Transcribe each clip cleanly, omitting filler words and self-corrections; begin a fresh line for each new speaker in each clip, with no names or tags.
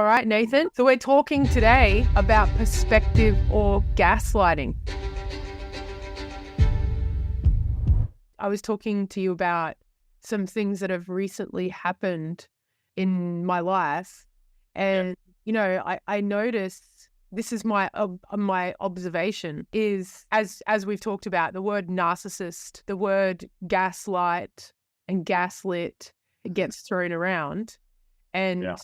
All right, Nathan. So we're talking today about perspective or gaslighting. I was talking to you about some things that have recently happened in my life. And, I noticed this is my observation is, as we've talked about, the word narcissist, the word gaslight and gaslit, it gets thrown around and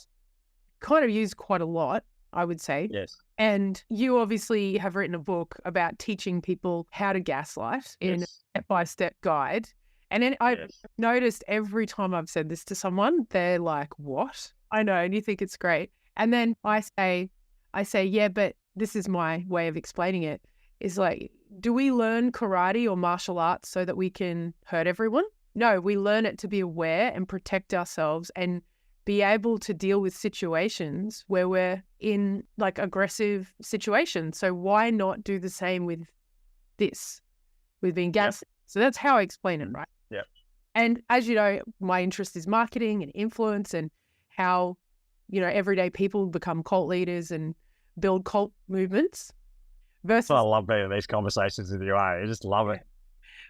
kind of used quite a lot, I would say.
Yes.
And you obviously have written a book about teaching people how to gaslight in a step-by-step guide. And then I've noticed every time I've said this to someone, they're like, what? I know. And you think it's great. And then I say, yeah, but this is my way of explaining it. Is like, do we learn karate or martial arts so that we can hurt everyone? No, we learn it to be aware and protect ourselves and be able to deal with situations where we're in like aggressive situations. So why not do the same with this, with being gaslit? So that's how I explain it, right?
Yeah.
And as you know, my interest is marketing and influence and how, everyday people become cult leaders and build cult movements. Versus,
I love being in these conversations with you. I just love it.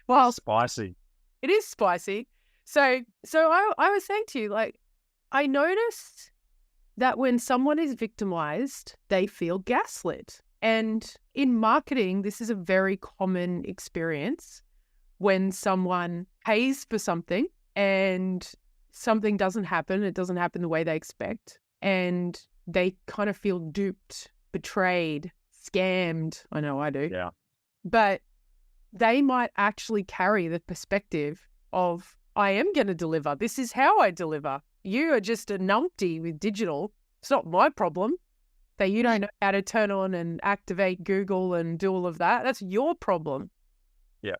Well,
spicy.
It is spicy. So I was saying to you, like, I noticed that when someone is victimized, they feel gaslit. And in marketing, this is a very common experience when someone pays for something and something doesn't happen. It doesn't happen the way they expect. And they kind of feel duped, betrayed, scammed. I know I do.
Yeah.
But they might actually carry the perspective of, I am going to deliver. This is how I deliver. You are just a numpty with digital. It's not my problem that you don't know how to turn on and activate Google and do all of that. That's your problem.
Yeah.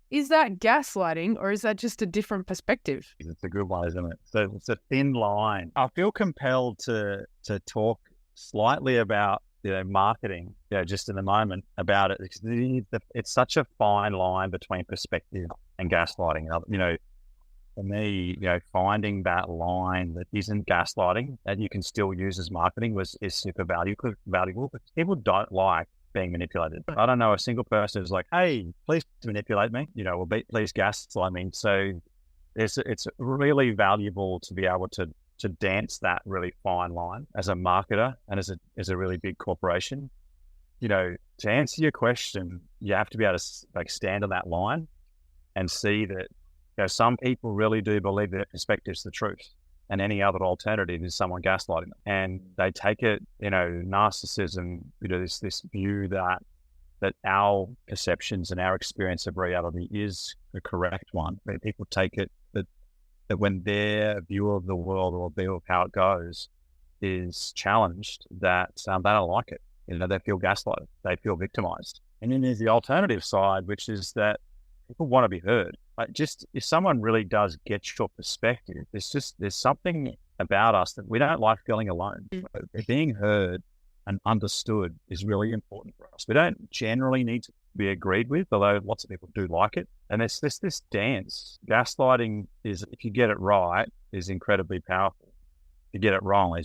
Is that gaslighting or is that just a different perspective?
It's a good one, isn't it? So it's a thin line. I feel compelled to talk slightly about marketing, just in a moment about it. It's such a fine line between perspective and gaslighting. For me, finding that line that isn't gaslighting that you can still use as marketing is super valuable because people don't like being manipulated. I don't know a single person who's like, hey, please manipulate me, or please gaslight me. So it's really valuable to be able to dance that really fine line as a marketer and as a really big corporation. To answer your question, you have to be able to stand on that line and see that some people really do believe that perspective's the truth and any other alternative is someone gaslighting them. And they take it, narcissism, this view that our perceptions and our experience of reality is the correct one. Where people take it that when their view of the world or view of how it goes is challenged, that they don't like it. They feel gaslighted, they feel victimized. And then there's the alternative side, which is that people want to be heard. Just if someone really does get your perspective, there's something about us that we don't like feeling alone. Being heard and understood is really important for us. We don't generally need to be agreed with, although lots of people do like it. And there's this dance. Gaslighting is, if you get it right, is incredibly powerful. If you get it wrong,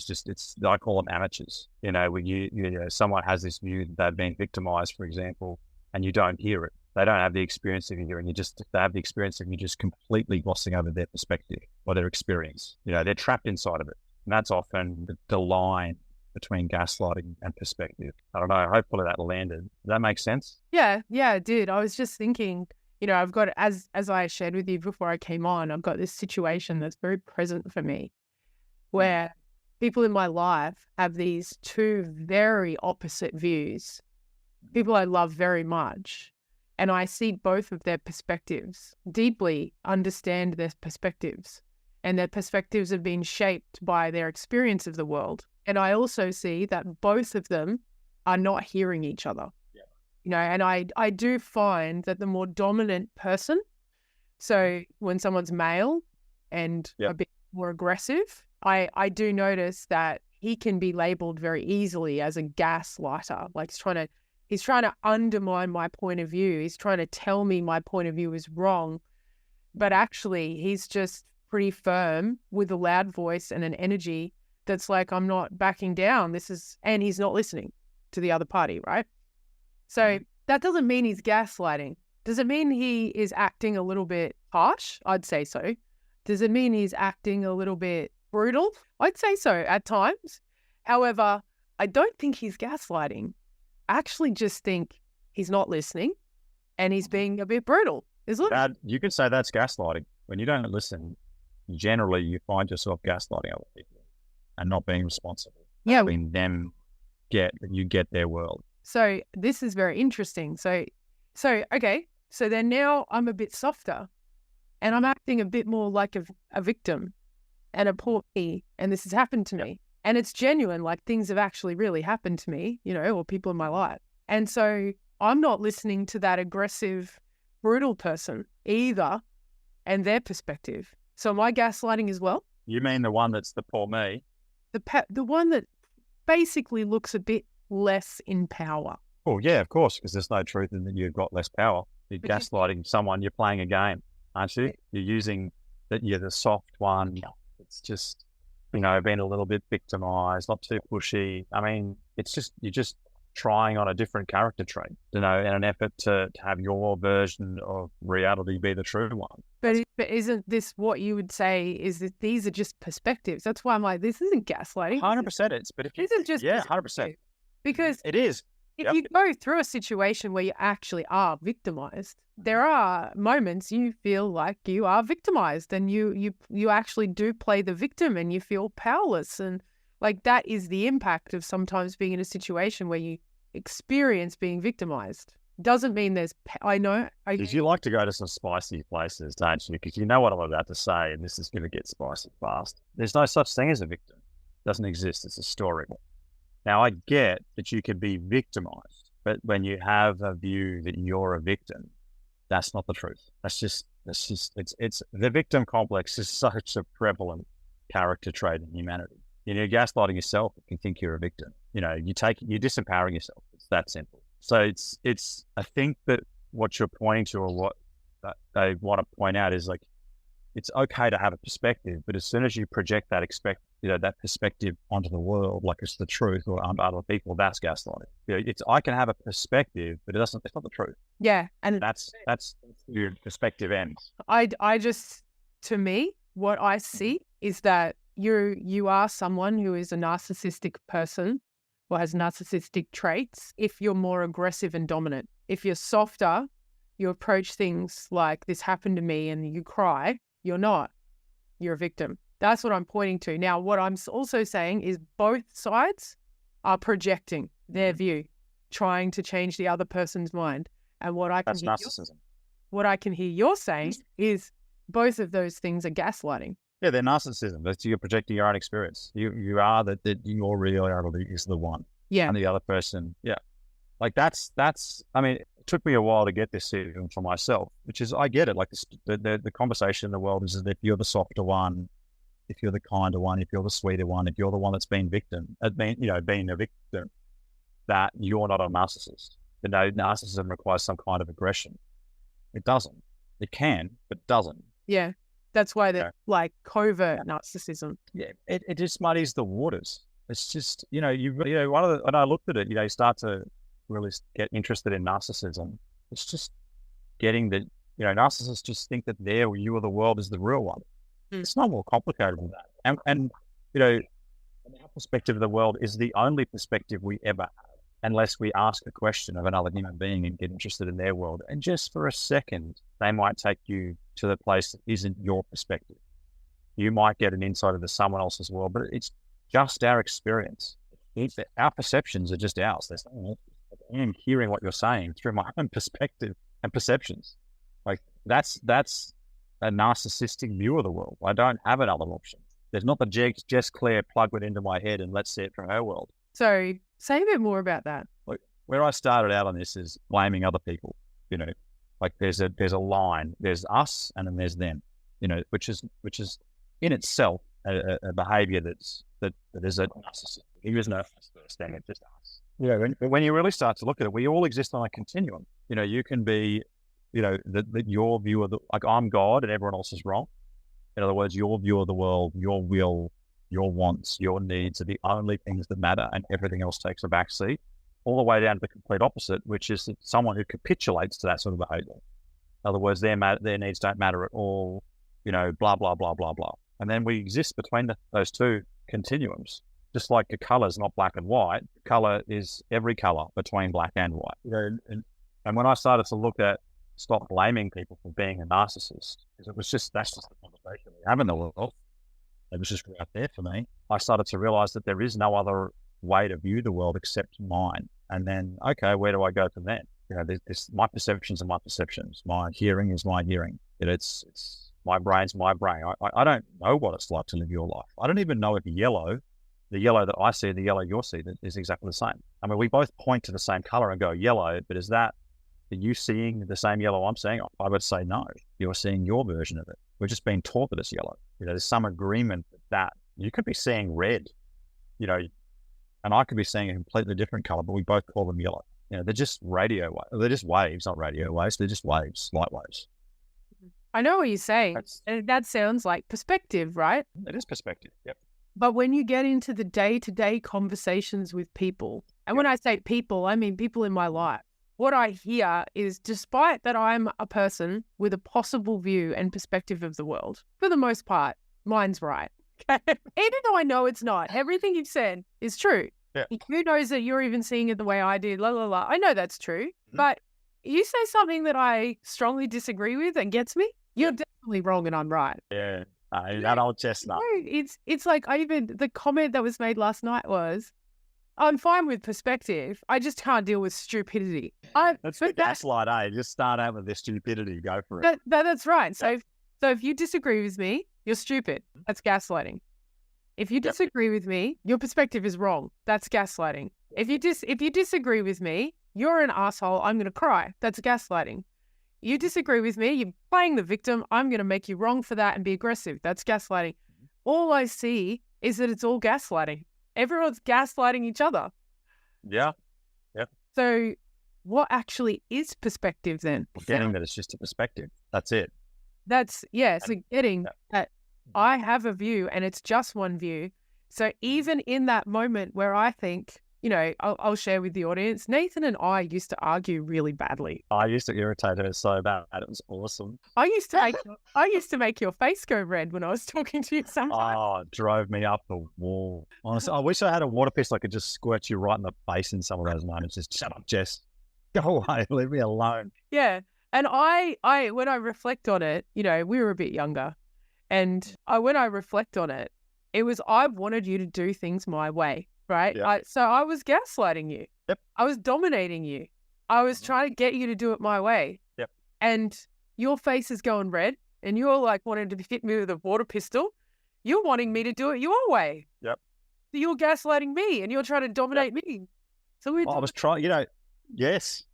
I call them amateurs. When someone has this view that they've been victimized, for example, and you don't hear it. They don't have the experience of you, and they have the experience of you just completely glossing over their perspective or their experience. They're trapped inside of it. And that's often the line between gaslighting and perspective. I don't know. Hopefully that landed. Does that make sense?
Yeah, it did. I was just thinking, I've got, as I shared with you before I came on, I've got this situation that's very present for me where people in my life have these two very opposite views. People I love very much. And I see both of their perspectives, deeply understand their perspectives, and their perspectives have been shaped by their experience of the world. And I also see that both of them are not hearing each other. And I do find that the more dominant person, so when someone's male and a bit more aggressive, I do notice that he can be labeled very easily as a gaslighter, like he's trying to undermine my point of view. He's trying to tell me my point of view is wrong. But actually, he's just pretty firm with a loud voice and an energy that's like, I'm not backing down. And he's not listening to the other party, right? So that doesn't mean he's gaslighting. Does it mean he is acting a little bit harsh? I'd say so. Does it mean he's acting a little bit brutal? I'd say so at times. However, I don't think he's gaslighting. I actually just think he's not listening and he's being a bit brutal.
You can say that's gaslighting. When you don't listen, generally you find yourself gaslighting other people and not being responsible.
Yeah.
Having them get their world.
So this is very interesting. So okay. So then now I'm a bit softer and I'm acting a bit more like a victim and a poor me. And this has happened to me. And it's genuine, like things have actually really happened to me, or people in my life. And so I'm not listening to that aggressive, brutal person either and their perspective. So am I gaslighting as well?
You mean the one that's the poor me?
The one that basically looks a bit less in power.
Oh, yeah, of course, because there's no truth in that you've got less power. You're gaslighting someone, you're playing a game, aren't you? You're using that you're the soft one. It's just, being a little bit victimized, not too pushy. I mean, you're just trying on a different character trait, in an effort to have your version of reality be the true one.
But isn't this what you would say is that these are just perspectives? That's why I'm like, this isn't gaslighting.
100%
This is just
100%.
Because
it is.
If you go through a situation where you actually are victimized, there are moments you feel like you are victimized and you actually do play the victim and you feel powerless. And like that is the impact of sometimes being in a situation where you experience being victimized. Doesn't mean there's, I know.
Because you like to go to some spicy places, don't you? Because you know what I'm about to say and this is going to get spicy fast. There's no such thing as a victim. It doesn't exist. It's a story. Now, I get that you can be victimized, but when you have a view that you're a victim, that's not the truth. It's the victim complex is such a prevalent character trait in humanity. You're gaslighting yourself if you think you're a victim. You're disempowering yourself. It's that simple. So I think that what you're pointing to, or what they want to point out, is like, it's okay to have a perspective, but as soon as you project that that perspective onto the world, like it's the truth, or onto other people, that's gaslighting. I can have a perspective, but it's not the truth.
Yeah, and
that's your perspective ends.
I just, to me, what I see is that you are someone who is a narcissistic person or has narcissistic traits if you're more aggressive and dominant. If you're softer, you approach things like, this happened to me, and you cry. You're not. You're a victim. That's what I'm pointing to. Now, what I'm also saying is both sides are projecting their view, trying to change the other person's mind. And
that's narcissism.
What I can hear you're saying is both of those things are gaslighting.
Yeah, they're narcissism. That's you're projecting your own experience. You are that your reality is the one.
Yeah.
And the other person, yeah. Like that's. I mean, it took me a while to get this even for myself, which is, I get it. Like the conversation in the world is that if you're the softer one, if you're the kinder one, if you're the sweeter one, if you're the one that's been being a victim, that you're not a narcissist. Narcissism requires some kind of aggression. It doesn't. It can, but it doesn't.
Yeah. That's why they're like covert narcissism.
Yeah. It just muddies the waters. It's just, when I looked at it, you start to really get interested in narcissism. It's just getting that, narcissists just think that their view of the world is the real one. It's not more complicated than that. And our perspective of the world is the only perspective we ever have, unless we ask a question of another human being and get interested in their world. And just for a second, they might take you to the place that isn't your perspective. You might get an insight into someone else's world, but it's just our experience. Our perceptions are just ours. I am hearing what you're saying through my own perspective and perceptions. Like that's a narcissistic view of the world. I don't have another option. There's not the Jess Claire plug it into my head and let's see it from her world.
So say a bit more about that.
Like where I started out on this is blaming other people. Like there's a line. There's us and then there's them. Which is in itself a behavior that is a narcissist. There is no first thing. It's just us. When you really start to look at it, we all exist on a continuum. You can be, that your view of like I'm God and everyone else is wrong. In other words, your view of the world, your will your wants, your needs are the only things that matter, and everything else takes a backseat, all the way down to the complete opposite, which is someone who capitulates to that sort of behavior. In other words, their needs don't matter at all, blah, blah, blah, blah, blah. And then we exist between those two continuums. Just like a color is not black and white, color is every color between black and white. And when I started to stop blaming people for being a narcissist, because that's just the conversation we have in the world. It was just out there for me. I started to realize that there is no other way to view the world except mine. And then, okay, where do I go from then? My perceptions are my perceptions. My hearing is my hearing. It's my brain's my brain. I don't know what it's like to live your life. I don't even know if the yellow that I see, the yellow you're seeing is exactly the same. I mean, we both point to the same color and go yellow, but are you seeing the same yellow I'm seeing? I would say no. You're seeing your version of it. We're just being taught that it's yellow. There's some agreement that you could be seeing red, and I could be seeing a completely different color, but we both call them yellow. They're just radio waves. They're just waves, not radio waves. They're just waves, light waves.
I know what you're saying. And that sounds like perspective, right?
It is perspective, yep.
But when you get into the day-to-day conversations with people, and when I say people, I mean people in my life, what I hear is, despite that I'm a person with a possible view and perspective of the world, for the most part, mine's right. Even though I know it's not. Everything you've said is true.
Yeah.
Who knows that you're even seeing it the way I did, la, la, la. I know that's true. Mm-hmm. But you say something that I strongly disagree with and gets me, you're definitely wrong and I'm right.
Yeah. That old chestnut.
No, it's like the comment that was made last night was, I'm fine with perspective. I just can't deal with stupidity.
That's the gaslight, eh? Just start out with the stupidity. Go for it.
That's right. So if you disagree with me, you're stupid. That's gaslighting. If you disagree with me, your perspective is wrong. That's gaslighting. If you disagree with me, you're an asshole. I'm going to cry. That's gaslighting. You disagree with me, you're playing the victim. I'm going to make you wrong for that and be aggressive. That's gaslighting. All I see is that it's all gaslighting. Everyone's gaslighting each other.
Yeah. Yeah.
So what actually is perspective then?
Getting that it's just a perspective. That's it.
So getting that I have a view and it's just one view. So even in that moment where I think, I'll share with the audience, Nathan and I used to argue really badly.
I used to irritate her so bad. It was awesome.
I used to make your face go red when I was talking to you sometimes.
Oh, it drove me up the wall. Honestly, I wish I had a water pistol I could just squirt you right in the face in some of those moments. Just shut up, Jess. Go away. Leave me alone.
Yeah. And I when I reflect on it, we were a bit younger. And when I reflect on it, it was I wanted you to do things my way. Right. Yep. So I was gaslighting you.
Yep.
I was dominating you. I was trying to get you to do it my way.
Yep.
And your face is going red and you're like wanting to hit me with a water pistol. You're wanting me to do it your way.
Yep.
So you're gaslighting me and you're trying to dominate me. So
I was trying, yes.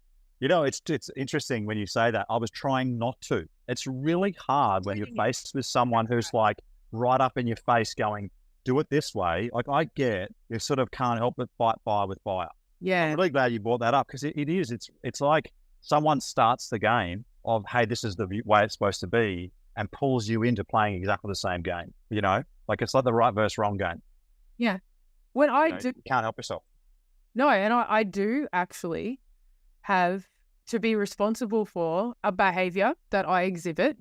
It's interesting when you say that. I was trying not to. It's really hard when you're faced with someone who's like right up in your face going, do it this way. Like I get, you sort of can't help but fight fire with fire.
Yeah.
I'm really glad you brought that up because it is. It's like someone starts the game of, hey, this is the way it's supposed to be and pulls you into playing exactly the same game. Like it's like the right versus wrong game.
Yeah. When you
can't help yourself.
No, and I do actually have to be responsible for a behavior that I exhibit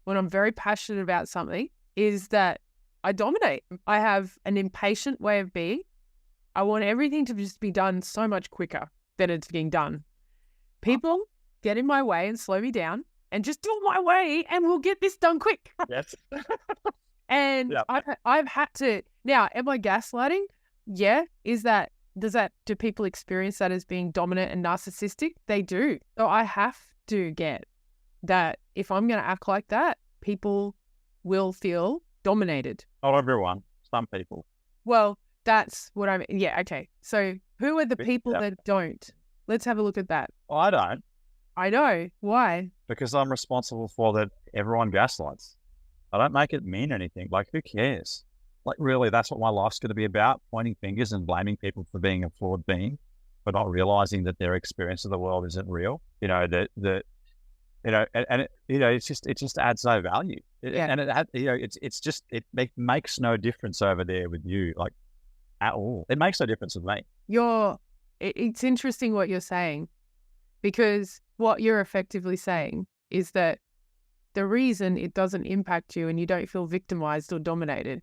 when I'm very passionate about something is that I dominate. I have an impatient way of being. I want everything to just be done so much quicker than it's being done. People get in my way and slow me down and just do it my way and we'll get this done quick.
Yes.
And I've had to, now, am I gaslighting? Yeah. Do people experience that as being dominant and narcissistic? They do. So I have to get that if I'm going to act like that, people will feel dominated.
Not everyone, some people.
Well, that's what I mean. Yeah, okay. So who are the people that don't? Let's have a look at that.
I don't.
I know. Why?
Because I'm responsible for that. Everyone gaslights. I don't make it mean anything. Like, who cares? Like, really, that's what my life's going to be about, pointing fingers and blaming people for being a flawed being, but not realizing that their experience of the world isn't real. It just adds no value. And it makes no difference over there with you, like at all. It makes no difference with me.
It's interesting what you're saying, because what you're effectively saying is that the reason it doesn't impact you and you don't feel victimized or dominated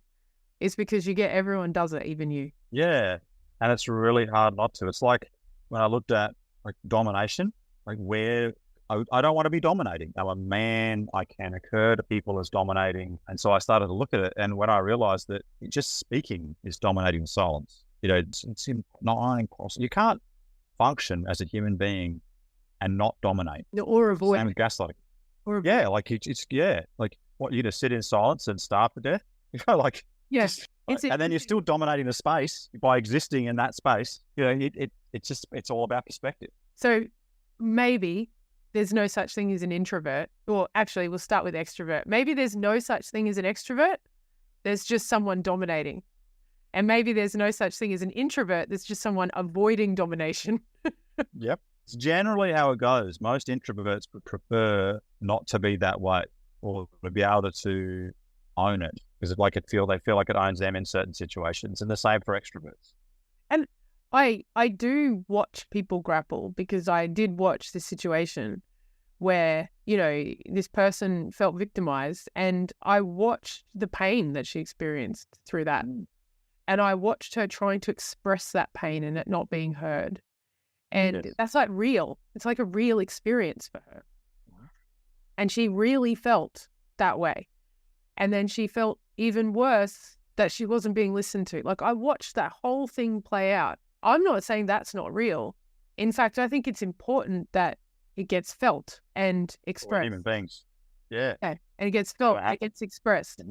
is because you get everyone does it, even you.
Yeah. And it's really hard not to. It's like when I looked at like domination, like where I don't want to be dominating. I'm a man. I can occur to people as dominating. And so I started to look at it. And when I realized that just speaking is dominating silence, it's not possible. You can't function as a human being and not dominate.
Or avoid.
Same with gaslighting. Like what, you just sit in silence and starve to death? Like,
yes.
And then you're still dominating the space by existing in that space. It's all about perspective.
So maybe there's no such thing as an introvert. Or actually, we'll start with extrovert. Maybe there's no such thing as an extrovert. There's just someone dominating. And maybe there's no such thing as an introvert. There's just someone avoiding domination.
Yep. It's generally how it goes. Most introverts would prefer not to be that way, or to be able to own it, because they feel like it owns them in certain situations. And the same for extroverts.
And I do watch people grapple, because I did watch this situation where, this person felt victimized, and I watched the pain that she experienced through that. And I watched her trying to express that pain and it not being heard. And that's like real. It's like a real experience for her. And she really felt that way. And then she felt even worse that she wasn't being listened to. Like, I watched that whole thing play out. I'm not saying that's not real. In fact, I think it's important that it gets felt and expressed.
Human beings. Yeah.
And it gets felt, it gets expressed.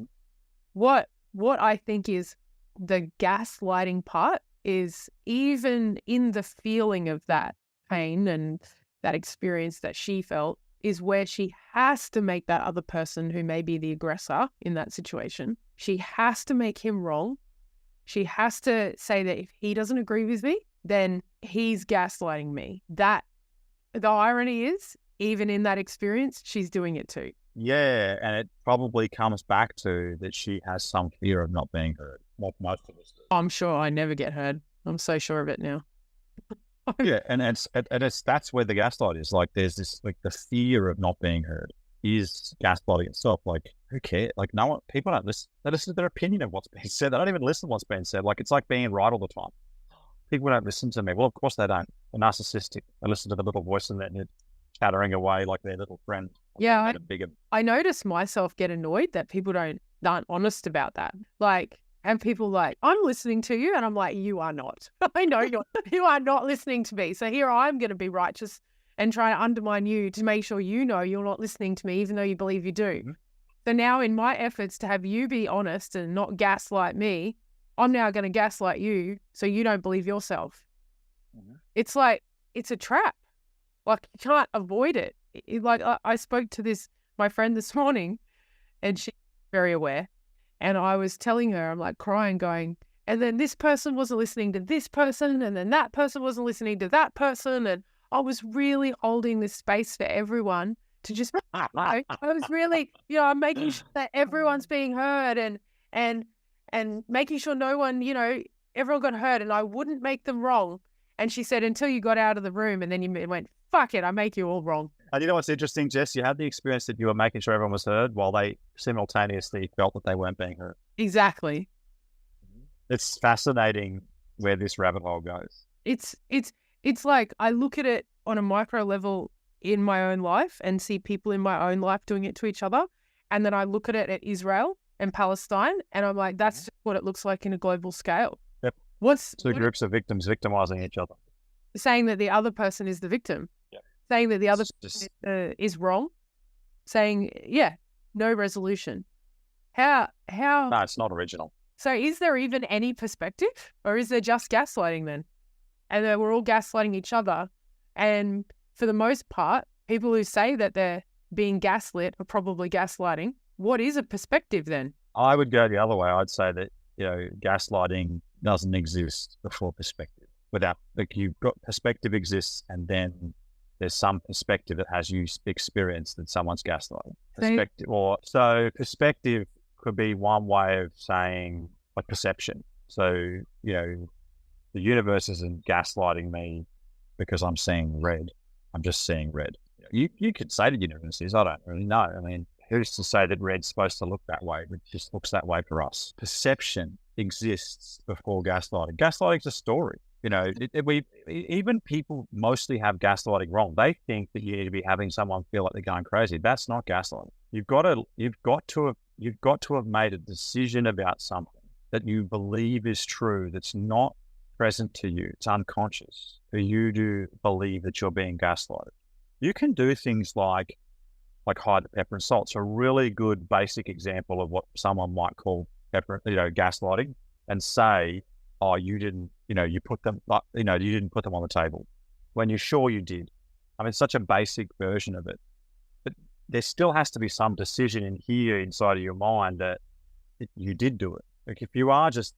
What I think is the gaslighting part is, even in the feeling of that pain and that experience that she felt, is where she has to make that other person, who may be the aggressor in that situation, she has to make him wrong. She has to say that if he doesn't agree with me, then he's gaslighting me. That, the irony is, even in that experience, she's doing it too.
Yeah, and it probably comes back to that she has some fear of not being heard. Like most of us do.
I'm sure I never get heard. I'm so sure of it now.
Yeah, and that's where the gaslight is. Like, there's this, like, the fear of not being heard is gaslighting itself. Like, who cares? Like, people don't listen. They listen to their opinion of what's being said. They don't even listen to what's being said. Like, it's like being right all the time. People don't listen to me. Well, of course they don't. They're narcissistic. They listen to the little voice in their head chattering away like their little friend.
Yeah, I notice myself get annoyed that people aren't honest about that. Like, and people like, I'm listening to you, and I'm like, you are not. I know you are not listening to me. So here I'm going to be righteous and try to undermine you to make sure you're not listening to me, even though you believe you do. Mm-hmm. So now, in my efforts to have you be honest and not gaslight me, I'm now going to gaslight you so you don't believe yourself. Mm-hmm. It's like, it's a trap. Like, you can't avoid it. Like, I spoke to my friend this morning, and she's very aware. And I was telling her, I'm like crying, going, and then this person wasn't listening to this person, and then that person wasn't listening to that person. And I was really holding this space for everyone to just, I was really, I'm making sure that everyone's being heard and making sure no one, everyone got heard, and I wouldn't make them wrong. And she said, until you got out of the room, and then you went, fuck it, I make you all wrong.
And you know what's interesting, Jess? You had the experience that you were making sure everyone was heard while they simultaneously felt that they weren't being heard.
Exactly.
It's fascinating where this rabbit hole goes.
It's like, I look at it on a micro level in my own life and see people in my own life doing it to each other. And then I look at it at Israel and Palestine, and I'm like, that's just what it looks like in a global scale.
Yep. Two groups of victims victimizing each other.
Saying that the other person is the victim. Yep. Saying that the other person is wrong. Saying, no resolution. How?
No, it's not original.
So is there even any perspective, or is there just gaslighting then? And then we're all gaslighting each other. And for the most part, people who say that they're being gaslit are probably gaslighting. What is a perspective then?
I would go the other way. I'd say that, gaslighting doesn't exist before perspective. Without, like, you've got perspective exists, and then there's some perspective that has you experience that someone's gaslighting. Perspective could be one way of saying like perception. So, the universe isn't gaslighting me because I'm seeing red. I'm just seeing red. You could say the universe is. I don't really know. I mean, who's to say that red's supposed to look that way? It just looks that way for us. Perception exists before gaslighting. Gaslighting's a story. Even people mostly have gaslighting wrong. They think that you need to be having someone feel like they're going crazy. That's not gaslighting. You've got to have made a decision about something that you believe is true that's not present to you. It's unconscious for you to believe that you're being gaslighted. You can do things like hide the pepper and salt. It's a really good basic example of what someone might call gaslighting, and say, oh, you didn't, you put them, you didn't put them on the table when you're sure you did. I mean, it's such a basic version of it, but there still has to be some decision in here inside of your mind that you did do it. Like if you are just,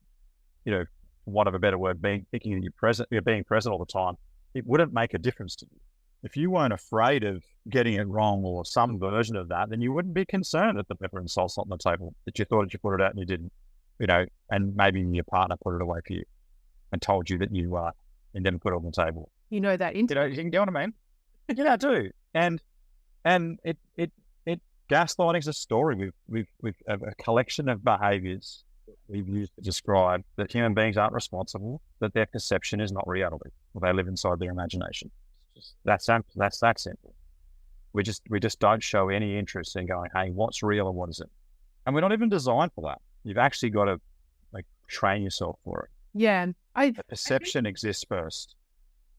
for want of a better word, thinking that you're being present all the time, it wouldn't make a difference to you. If you weren't afraid of getting it wrong or some version of that, then you wouldn't be concerned that the pepper and salt's not on the table, that you thought that you put it out and you didn't, and maybe your partner put it away for you and told you that you didn't put it on the table.
You know that.
You get what I mean? Yeah, I do. And it gaslighting's a story. We've a collection of behaviours we've used to describe that human beings aren't responsible, that their perception is not reality, or they live inside their imagination. That's that simple. We just don't show any interest in going, hey, what's real and what isn't? And we're not even designed for that. You've actually got to train yourself for it.
Yeah.
Perception exists first,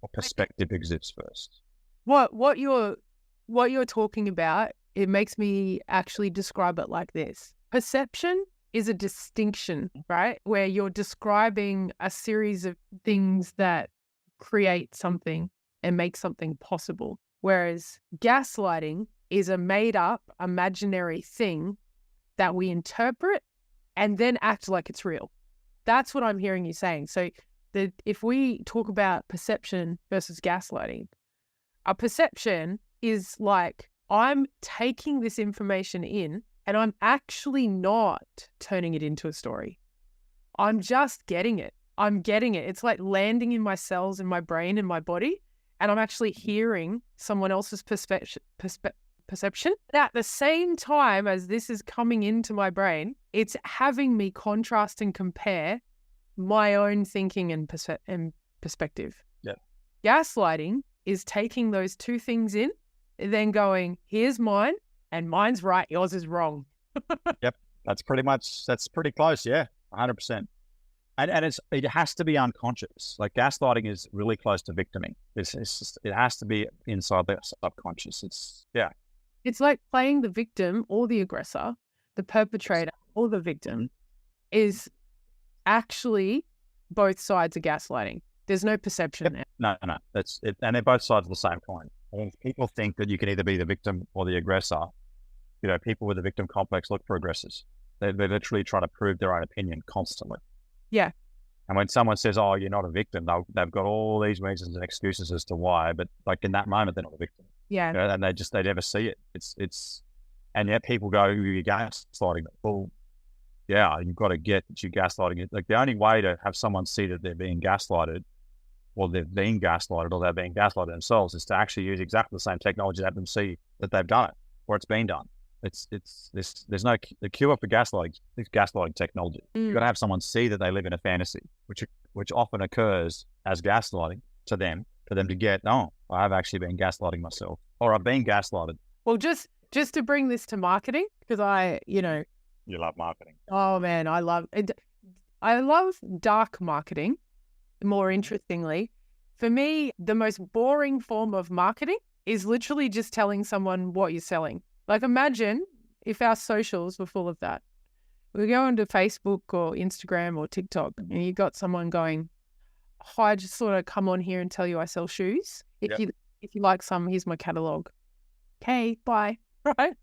or perspective exists first.
What you're talking about, it makes me actually describe it like this. Perception is a distinction, right? Where you're describing a series of things that create something and make something possible. Whereas gaslighting is a made up imaginary thing that we interpret and then act like it's real. That's what I'm hearing you saying. So if we talk about perception versus gaslighting, a perception is like, I'm taking this information in and I'm actually not turning it into a story. I'm just getting it. I'm getting it. It's like landing in my cells, in my brain, in my body, and I'm actually hearing someone else's perception. At the same time as this is coming into my brain, it's having me contrast and compare my own thinking and perspective.
Yeah.
Gaslighting is taking those two things in and then going, here's mine, and mine's right, yours is wrong.
Yep. That's pretty close. Yeah. 100%. And it has to be unconscious. Like gaslighting is really close to victiming. It has to be inside the subconscious. It's
like playing the victim or the aggressor, the perpetrator or the victim is actually both sides of gaslighting. There's no perception there.
No. That's it. And they're both sides of the same coin. I mean, people think that you can either be the victim or the aggressor. People with a victim complex look for aggressors. They literally try to prove their own opinion constantly.
Yeah.
And when someone says, oh, you're not a victim, they've got all these reasons and excuses as to why, but in that moment, they're not a victim.
Yeah.
And they never see it. And yet people go, you're gaslighting. Well, yeah, you've got to get that you're gaslighting it. Like the only way to have someone see that they're being gaslighted, or they've been gaslighted, or they're being gaslighted themselves, is to actually use exactly the same technology to have them see that they've done it, or it's been done. There's no the cure for gaslighting. It's gaslighting technology. You've got to have someone see that they live in a fantasy, which often occurs as gaslighting to them, for them to get, oh, I have actually been gaslighting myself, or I've been gaslighted.
Well, just to bring this to marketing, because you
love marketing.
Oh man, I love it. I love dark marketing. More interestingly, for me, the most boring form of marketing is literally just telling someone what you're selling. Like imagine if our socials were full of that. We go onto Facebook or Instagram or TikTok and you got someone going, oh, I just sort of come on here and tell you I sell shoes. If you like some, here's my catalog. Okay, bye. Right?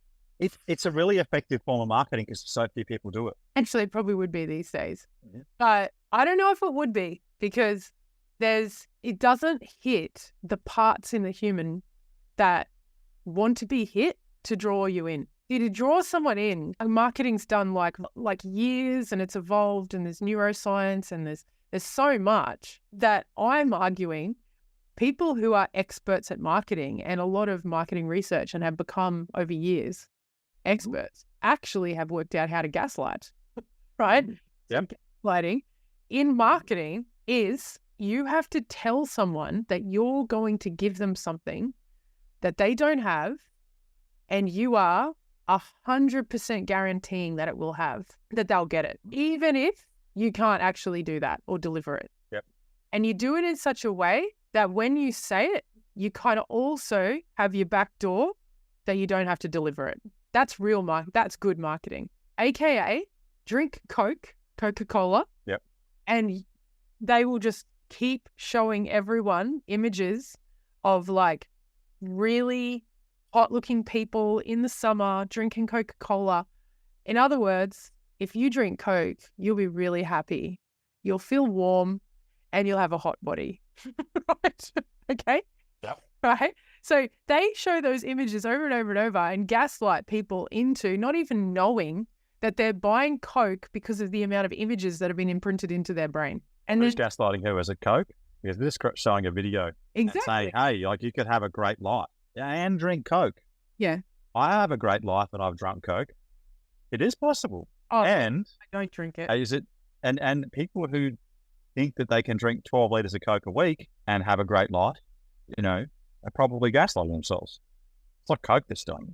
It's a really effective form of marketing because so few people do it.
Actually, it probably would be these days. Mm-hmm. But I don't know if it would be, because it doesn't hit the parts in the human that want to be hit to draw you in. To draw someone in, marketing's done like years, and it's evolved, and there's neuroscience, and there's so much that I'm arguing people who are experts at marketing and a lot of marketing research and have become over years experts actually have worked out how to gaslight, right?
Yep.
Gaslighting in marketing is you have to tell someone that you're going to give them something that they don't have, and you are 100% guaranteeing that it will have, that they'll get it, even if you can't actually do that or deliver it.
Yep.
And you do it in such a way that when you say it, you kind of also have your back door that you don't have to deliver it. That's real marketing. That's good marketing. AKA drink Coke, Coca-Cola.
Yep.
And they will just keep showing everyone images of like really hot looking people in the summer drinking Coca-Cola. In other words, if you drink Coke, you'll be really happy. You'll feel warm and you'll have a hot body. Right? Okay?
Yep.
Right? So they show those images over and over and over and gaslight people into not even knowing that they're buying Coke because of the amount of images that have been imprinted into their brain. And
who's gaslighting who? Is it Coke? Because this is showing a video
exactly
saying, hey, like you could have a great life and drink Coke.
Yeah.
I have a great life and I've drunk Coke. It is possible.
Oh,
and
I don't drink it.
Is it? And people who think that they can drink 12 litres of Coke a week and have a great life, are probably gaslighting themselves. It's not Coke that's doing it.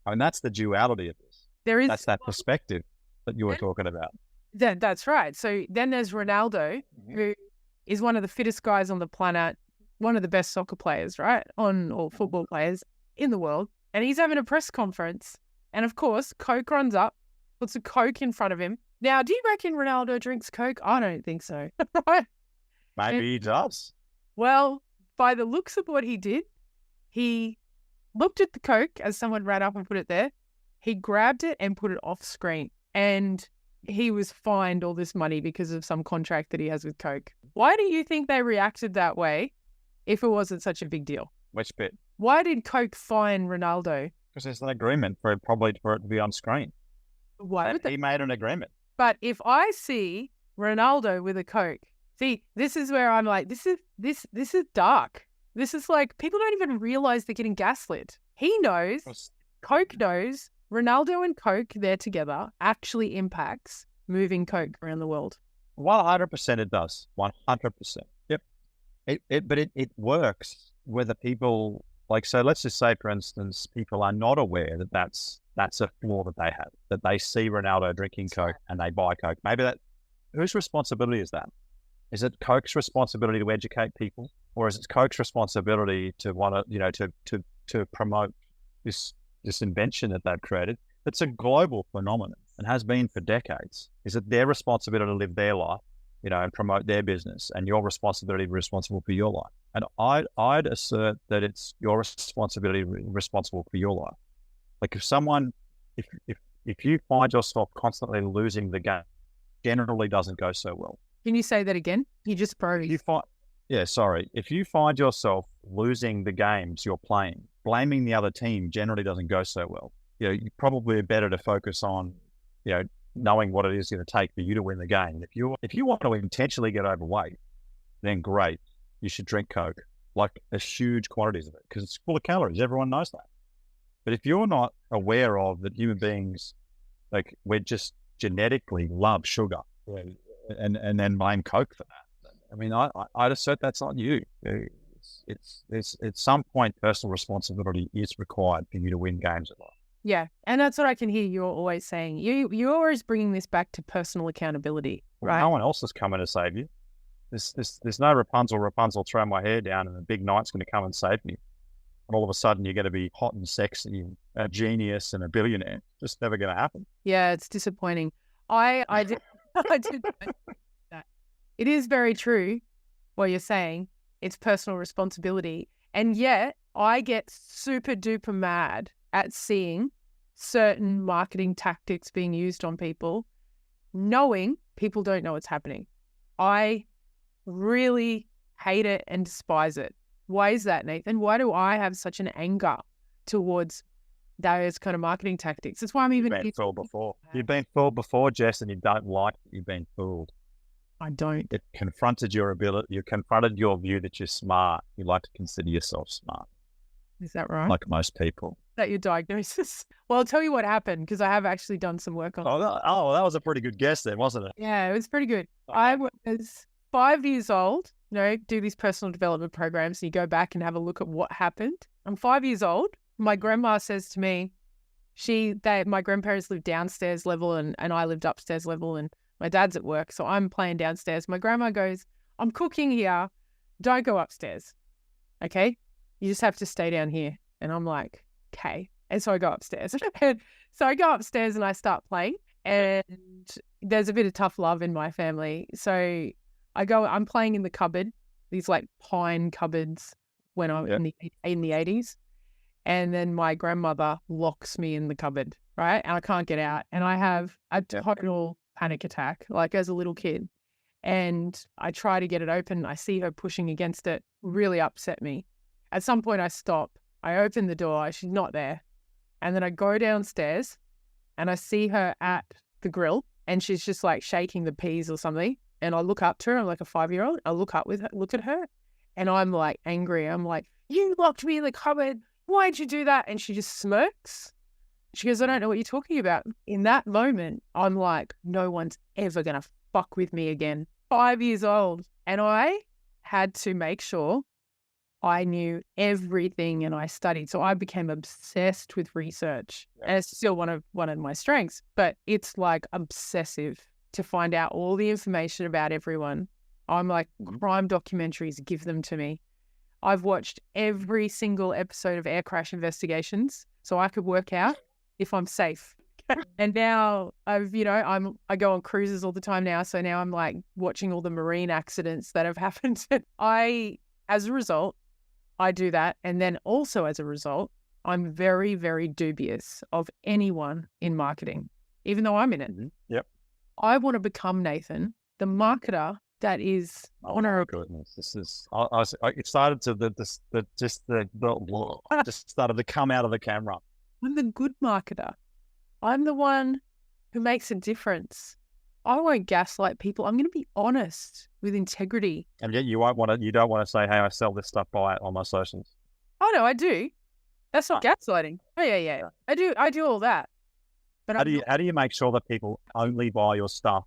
I mean, that's the duality of this. That's that perspective that you were talking about.
That's right. So then there's Ronaldo, who is one of the fittest guys on the planet, one of the best soccer players, right? Or football players in the world. And he's having a press conference. And of course, Coke runs up, puts a Coke in front of him. Now, do you reckon Ronaldo drinks Coke? I don't think so. Right?
Maybe he does.
Well, by the looks of what he did, he looked at the Coke as someone ran up and put it there. He grabbed it and put it off screen. And he was fined all this money because of some contract that he has with Coke. Why do you think they reacted that way if it wasn't such a big deal?
Which bit?
Why did Coke fine Ronaldo?
Because there's an agreement for it to be on screen.
Why would they?
He made an agreement.
But if I see Ronaldo with a Coke, see, this is where I'm like, this is dark. This is like, people don't even realize they're getting gaslit. He knows, Coke knows, Ronaldo and Coke, they're together, actually impacts moving Coke around the world.
100% it does. 100%. Yep. But it works whether people, like, so let's just say, for instance, people are not aware that that's a flaw that they have, that they see Ronaldo drinking Coke and they buy Coke. Maybe whose responsibility is that? Is it Coke's responsibility to educate people, or is it Coke's responsibility to want to, to promote this invention that they've created? It's a global phenomenon and has been for decades. Is it their responsibility to live their life, and promote their business, and your responsibility to be responsible for your life? And I'd assert that it's your responsibility responsible for your life. Like if you find yourself constantly losing the game, generally doesn't go so well.
Can you say that again? You just froze.
If you find yourself losing the games you're playing, blaming the other team generally doesn't go so well. You probably are better to focus on, knowing what it is going to take for you to win the game. If you want to intentionally get overweight, then great. You should drink Coke, like huge quantities of it, because it's full of calories. Everyone knows that. But if you're not aware of that human beings, like, we're just genetically love sugar, and then blame Coke for that. I mean, I'd assert that's on you. It's at some point, personal responsibility is required for you to win games at life.
Yeah, and that's what I can hear you're always saying. You're always bringing this back to personal accountability, right?
Well, no one else is coming to save you. There's no Rapunzel, throw my hair down and a big knight's going to come and save me. And all of a sudden you're going to be hot and sexy and a genius and a billionaire. Just never going to happen.
Yeah, it's disappointing. I did that. It is very true what you're saying. It's personal responsibility. And yet I get super duper mad at seeing certain marketing tactics being used on people, knowing people don't know what's happening. I really hate it and despise it. Why is that, Nathan? Why do I have such an anger towards those kind of marketing tactics? That's why I'm even...
You've been fooled before. You've been fooled before, Jess, and you don't like that you've been fooled.
I don't.
It confronted your ability. You confronted your view that you're smart. You like to consider yourself smart.
Is that right?
Like most people.
Is that your diagnosis? Well, I'll tell you what happened, because I have actually done some work on it.
That was a pretty good guess then, wasn't it?
Yeah, it was pretty good.
Okay.
I was 5 years old, do these personal development programs, and you go back and have a look at what happened. I'm 5 years old. My grandma says to me, my grandparents lived downstairs level and I lived upstairs level, and my dad's at work, so I'm playing downstairs. My grandma goes, I'm cooking here. Don't go upstairs. Okay? You just have to stay down here. And I'm like, okay. And so I go upstairs. So I go upstairs and I start playing. And there's a bit of tough love in my family. So I'm playing in the cupboard, these like pine cupboards when I'm in the 80s. And then my grandmother locks me in the cupboard, right? And I can't get out. And I have a total panic attack, like as a little kid. And I try to get it open. I see her pushing against it, really upset me. At some point I stop. I open the door. She's not there. And then I go downstairs and I see her at the grill and she's just like shaking the peas or something. And I look up to her. I'm like a 5-year-old. I look at her and I'm like angry. I'm like, you locked me in the cupboard. Why'd you do that? And she just smirks. She goes, I don't know what you're talking about. In that moment, I'm like, no one's ever going to fuck with me again. 5 years old. And I had to make sure I knew everything and I studied. So I became obsessed with research. And it's still one of my strengths, but it's like obsessive to find out all the information about everyone. I'm like, crime documentaries, give them to me. I've watched every single episode of Air Crash Investigations so I could work out if I'm safe. And now I go on cruises all the time now. So now I'm like watching all the marine accidents that have happened. As a result, I do that. And then also as a result, I'm very, very dubious of anyone in marketing, even though I'm in it.
Yep.
I want to become, Nathan, the marketer that is honorable.
Goodness, this is. I was excited to just started to come out of the camera.
I'm the good marketer. I'm the one who makes a difference. I won't gaslight people. I'm going to be honest with integrity.
And yet you don't want to say, hey, I sell this stuff, buy it on my socials.
Oh no, I do. That's not gaslighting. Oh yeah. I do all that. But
how do you make sure that people only buy your stuff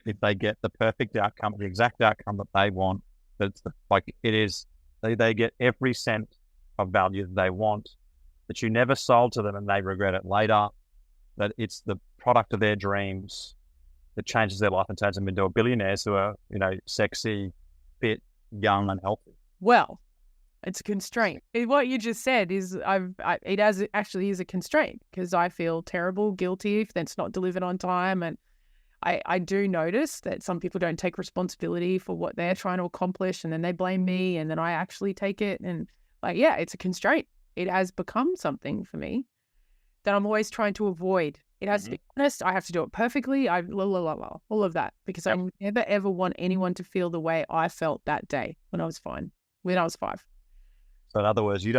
if they get the perfect outcome, the exact outcome that they want? That's they get every cent of value that they want, that you never sold to them and they regret it later, that it's the product of their dreams that changes their life and turns them into billionaires who are, sexy, fit, young and healthy.
Well, it's a constraint. What you just said is it actually is a constraint because I feel terrible, guilty if that's not delivered on time. And I do notice that some people don't take responsibility for what they're trying to accomplish and then they blame me and then I actually take it. And it's a constraint. It has become something for me that I'm always trying to avoid. It has to be honest. I have to do it perfectly. All of that because I never, ever want anyone to feel the way I felt that day when I was 5.
So in other words, you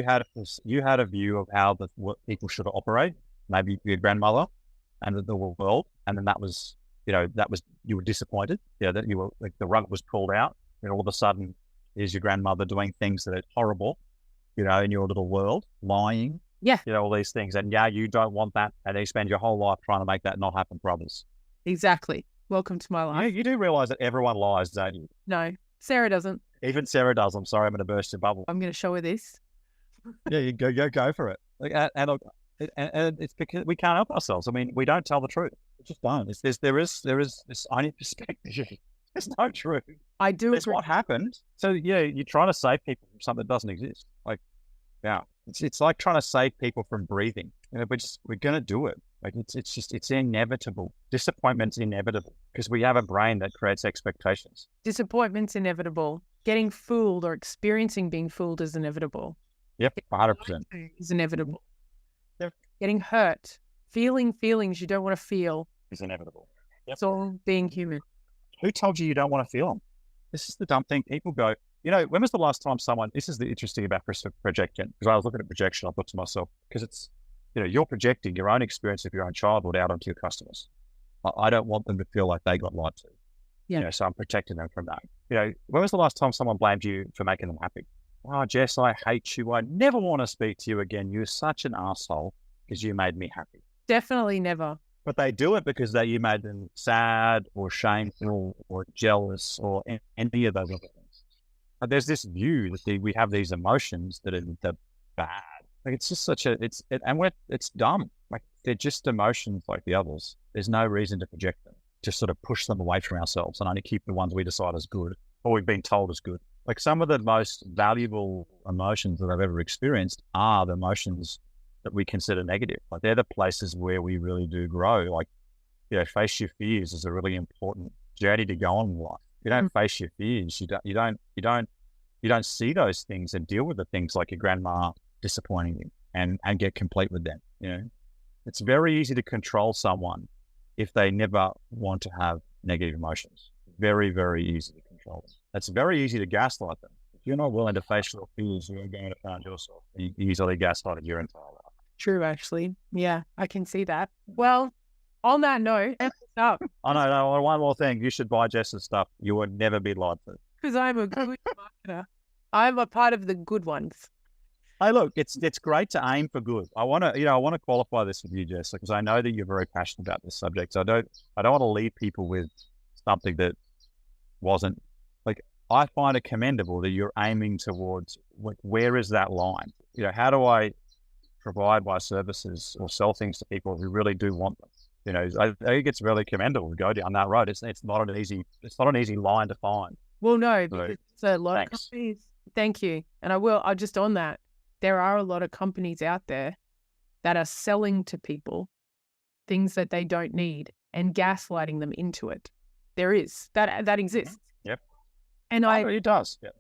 had a view of how what people should operate, maybe your grandmother and the world, and then that was you were disappointed, that you were like the rug was pulled out, and all of a sudden is your grandmother doing things that are horrible, in your little world, lying, all these things, and you don't want that, and you spend your whole life trying to make that not happen for others.
Exactly. Welcome to my life.
You do realize that everyone lies, don't you?
No, Sarah doesn't.
Even Sarah does. I'm sorry, I'm going to burst your bubble.
I'm going to show her this.
Yeah, you go for it. And it's because we can't help ourselves. I mean, we don't tell the truth. We just don't. There is this only perspective. There's no truth.
I do.
It's what happened. So you're trying to save people from something that doesn't exist. It's like trying to save people from breathing. We're going to do it. It's inevitable. Disappointment's inevitable because we have a brain that creates expectations.
Disappointment's inevitable. Getting fooled or experiencing being fooled is inevitable.
Yep, 100%.
Is inevitable.
Yep.
Getting hurt, feeling feelings you don't want to feel
is inevitable. Yep.
It's all being human.
Who told you don't want to feel them? This is the dumb thing. People go, when was the last time someone, this is the interesting about projection, because I was looking at projection, I thought to myself, because it's, you're projecting your own experience of your own childhood out onto your customers. I don't want them to feel like they got lied to.
Yeah.
So I'm protecting them from that. When was the last time someone blamed you for making them happy? Oh, Jess, I hate you. I never want to speak to you again. You're such an asshole because you made me happy.
Definitely never.
But they do it because you made them sad or shameful or jealous or any of those other things. But there's this view that we have these emotions that are bad. Like it's just it's dumb. Like they're just emotions like the others. There's no reason to project them. Just sort of push them away from ourselves and only keep the ones we decide is good or we've been told is good. Like some of the most valuable emotions that I've ever experienced are the emotions that we consider negative. Like they're the places where we really do grow. Like, face your fears is a really important journey to go on in life. If you don't face your fears, you don't see those things and deal with the things like your grandma disappointing you and get complete with them. It's very easy to control someone if they never want to have negative emotions. Very, very easy to control them. It's very easy to gaslight them. If you're not willing to face your fears, you're going to find yourself easily gaslighted your entire life.
True, actually. Yeah, I can see that. Well, on that note, up.
Oh, no, one more thing. You should buy Jess's stuff. You will never be lied to.
Because I'm a good marketer. I'm a part of the good ones.
Hey, look, it's great to aim for good. I want to qualify this with you, Jess, because I know that you're very passionate about this subject. So I don't want to leave people with something that wasn't like. I find it commendable that you're aiming towards where is that line? How do I provide my services or sell things to people who really do want them? I think it's really commendable to go down that road. It's not an easy line to find.
Well, no, because it's a lot of companies. Thank you, and I'll just on that. There are a lot of companies out there that are selling to people things that they don't need and gaslighting them into it. There is that exists.
Yep.
And
it does. Yep.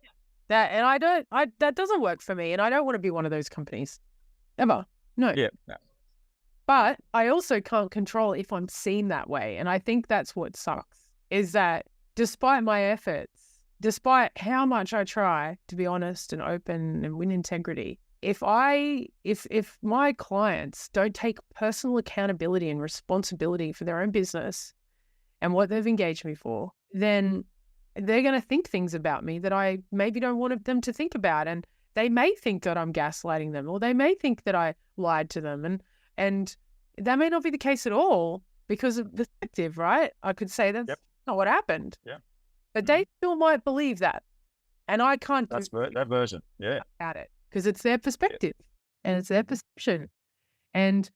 That doesn't work for me, and I don't want to be one of those companies ever. No.
Yeah. No.
But I also can't control if I'm seen that way, and I think that's what sucks. Is that despite my efforts, despite how much I try to be honest and open and win integrity, if my clients don't take personal accountability and responsibility for their own business and what they've engaged me for, then they're going to think things about me that I maybe don't want them to think about. And they may think that I'm gaslighting them, or they may think that I lied to them. And that may not be the case at all because of perspective, right? I could say that's not what happened.
Yeah.
But they still might believe that. And I can't
do that version. Yeah.
About it. Because it's their perspective and it's their perception. And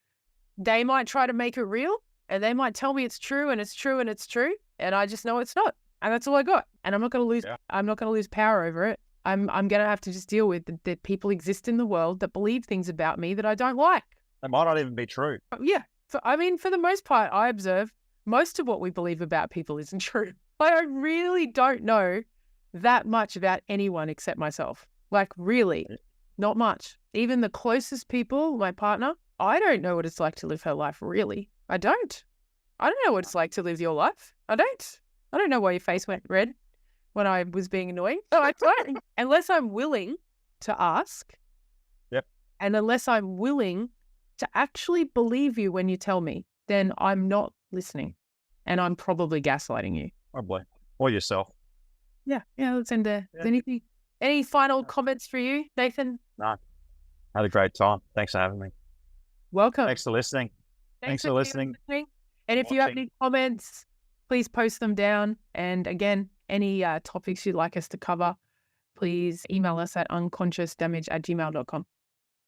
they might try to make it real and they might tell me it's true and it's true and it's true. And I just know it's not. And that's all I got. And I'm not going to lose, I'm not going to lose power over it. I'm going to have to just deal with that people exist in the world that believe things about me that I don't like.
They might not even be true.
Yeah. For the most part, I observe most of what we believe about people isn't true. I really don't know that much about anyone except myself. Like really. Not much. Even the closest people, my partner, I don't know what it's like to live her life, really. I don't know what it's like to live your life. I don't know why your face went red when I was being annoying. Oh, I don't. Unless I'm willing to ask.
Yep.
And unless I'm willing to actually believe you when you tell me, then I'm not listening. And I'm probably gaslighting you.
Probably. Or yourself.
Yeah. Yeah, let's end there. Yeah. Any final comments for you, Nathan?
No. Had a great time. Thanks for having me.
Welcome.
Thanks for listening. Thanks for listening.
And if you have any comments, please post them down. And again, any topics you'd like us to cover, please email us at unconsciousdamage@gmail.com.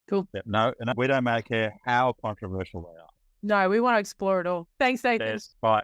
Cool.
Yep. No, we don't care how controversial they are.
No, we want to explore it all. Thanks, Nathan.
Cheers. Bye.